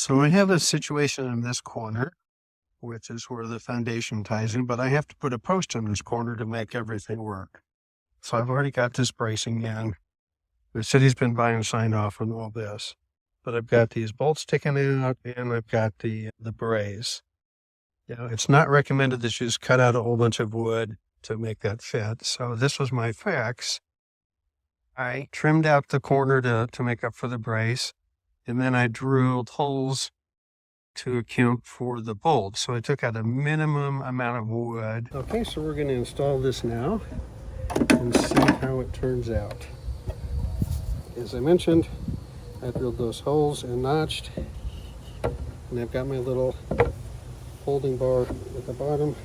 So I have a situation in this corner, which is where the foundation ties in, but I have to put a post in this corner to make everything work. So I've already got this bracing in. The city's been buying sign off on all this, but I've got these bolts sticking out and I've got the brace. You know, it's not recommended that you just cut out a whole bunch of wood to make that fit. So this was my fix. I trimmed out the corner to make up for the brace, and then I drilled holes to account for the bolt. So I took out a minimum amount of wood. Okay, so we're going to install this now and see how it turns out. As I mentioned, I drilled those holes and notched, and I've got my little holding bar at the bottom.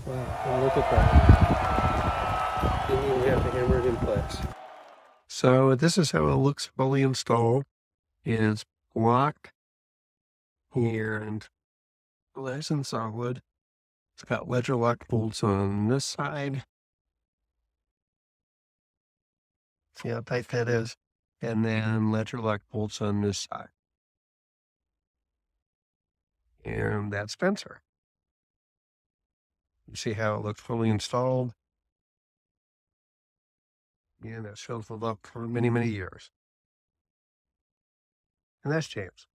Wow, and look at that. Didn't even have to hammer it in place. So this is how it looks fully installed. It's blocked here and nice and solid. It's got ledger lock bolts on this side. See how tight that is? And then ledger lock bolts on this side. And that's Spencer. You see how it looks fully installed? And it shows the look for many, many years. And that's James.